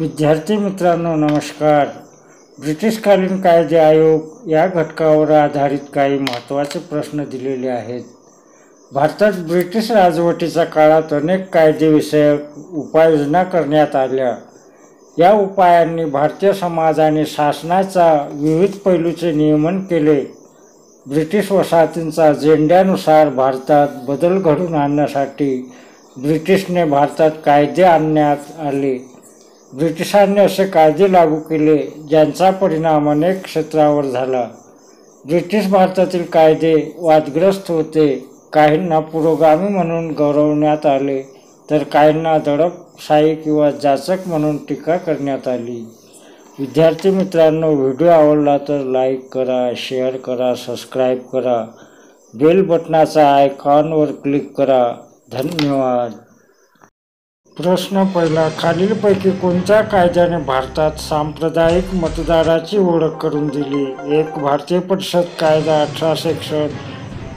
विद्यार्थी मित्रांनो नमस्कार. ब्रिटिशकालीन कायदे आयोग या घटकावर आधारित काही महत्त्वाचे प्रश्न दिलेले आहेत. भारतात ब्रिटिश राजवटीच्या काळात अनेक कायदेविषयक उपाययोजना करण्यात आल्या. या उपायांनी भारतीय समाज आणि शासनाच्या विविध पैलूंचे नियमन केले. ब्रिटिश वसाहतींच्या अजेंड्यानुसार भारतात बदल घडवून आणण्यासाठी ब्रिटिशने भारतात कायदे आणण्यात आले. ब्रिटिशांनी असे कायदे लागू केले ज्यांचा परिणाम अनेक क्षेत्रावर झाला. ब्रिटिश भारतातील कायदे वादग्रस्त होते. काहींना पुरोगामी म्हणून गौरवण्यात आले तर काहींना दडपशाही किंवा जाचक म्हणून टीका करण्यात आली. विद्यार्थी मित्रांनो, व्हिडिओ आवडला तर लाईक करा, शेअर करा, सबस्क्राईब करा, बेल बटनाच्या आयकॉनवर क्लिक करा. धन्यवाद. प्रश्न पहिला. खालीलपैकी कोणत्या कायद्याने भारतात सांप्रदायिक मतदाराची ओळख करून दिली? 1. भारतीय परिषद कायदा 1861.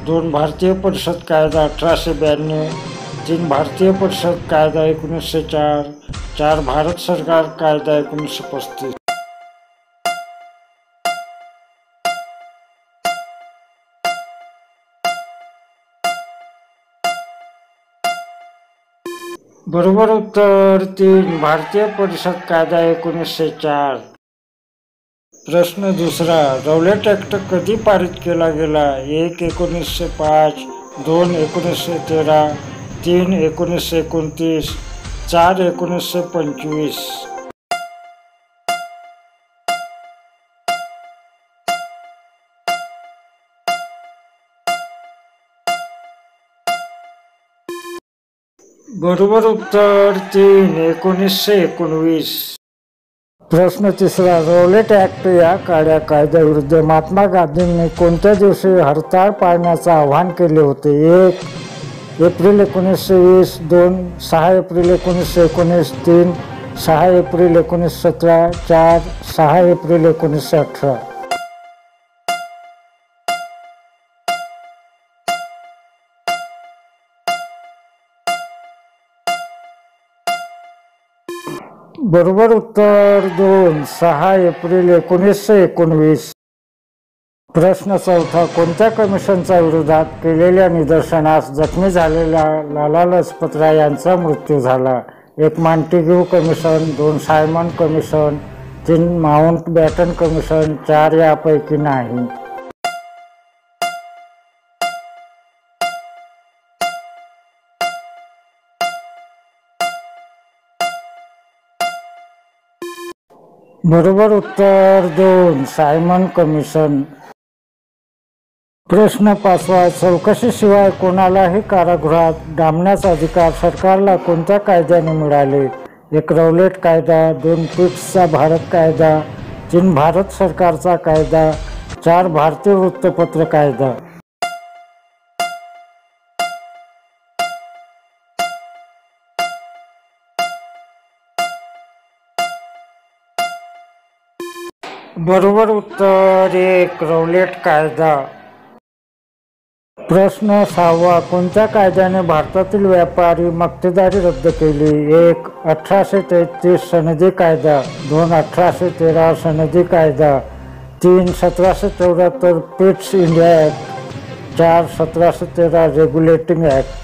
2. भारतीय परिषद कायदा 1892. 3. भारतीय परिषद कायदा 1904. 4. भारत सरकार कायदा 1935. बरोबर उत्तर 3. भारतीय परिषद कायदा 1904. प्रश्न दुसरा. रौलट ॲक्ट कधी पारित केला गेला? 1. 1905. 2. 1913. 3. 1929. 4. 1925. बरोबर उत्तर 3. 1919. प्रश्न तिसरा. रौलट ॲक्ट या काळ्या कायद्याविरुद्ध महात्मा गांधींनी कोणत्या दिवशी हरताळ पाळण्याचे आवाहन केले होते? 1. एप्रिल 1920. 2. 6 एप्रिल 1919. 3. 6 एप्रिल 1917. 4. 6 एप्रिल 1918. बरोबर उत्तर 2. 6 एप्रिल 1919. प्रश्न चौथा. कोणत्या कमिशनच्या विरोधात केलेल्या निदर्शनास जखमी झालेल्या लाला लजपतराय यांचा मृत्यू झाला? 1. Montagu commission. 2. Simon commission. 3. Mountbatten commission. 4. यापैकी नाही. बरोबर उत्तर 2. Simon commission. प्रश्न पाचवा. चौकशीशिवाय कोणालाही कारागृहात डांबण्याचा अधिकार सरकारला कोणत्या कायद्याने मिळाले? 1. रौलट कायदा. 2. पिट्सचा भारत कायदा. 3. भारत सरकारचा कायदा. 4. भारतीय वृत्तपत्र कायदा. बरोबर उत्तर 1. रौलट कायदा. प्रश्न सहावा. कोणत्या कायद्याने भारतातील व्यापारी मक्तेदारी रद्द केली? 1. 1833 सनदी कायदा. 2. 1813 सनदी कायदा. 3. 1774 Pitt's India act. 4. 1713 regulating act.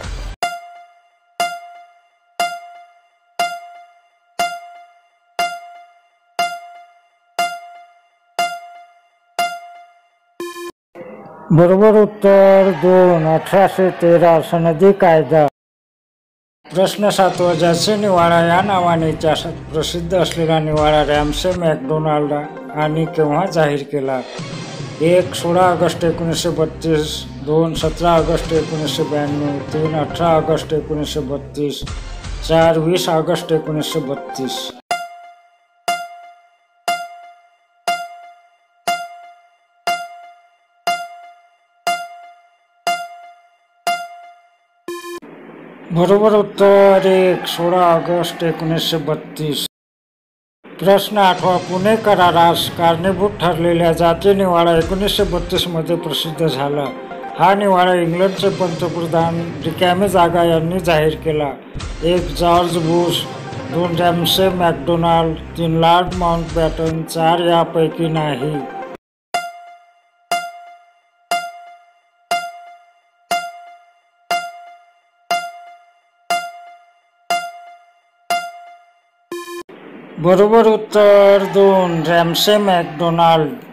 बरोबर उत्तर 2. 1813 सनदी कायदा. प्रश्न सातवा. ज्याचे निवाळा या नावाने इतिहासात प्रसिद्ध असलेला निवाळा रॅमसे मॅकडोनाल्ड आणि केव्हा जाहीर केला? 1. 16 ऑगस्ट 1932. 2. 17 ऑगस्ट 1992. 3. 18 ऑगस्ट 1932. 4. 20 ऑगस्ट 1932. बरोबर उत्तर 1. 16 ऑगस्ट 1932. प्रश्न आठवा. पुणे करारास कारणीभूत ठरलेल्या जाती निवाडा 1932 मध्ये प्रसिद्ध झाला. हा निवाडा इंग्लंडचे पंतप्रधान रिकामी जागा यांनी जाहीर केला. 1. George Bush. 2 Ramsay MacDonald, 3 Lord Mountbatten, 4 यापैकी नाही. बरोबर उत्तर 2 रॅम्से मॅकडोनाल्ड.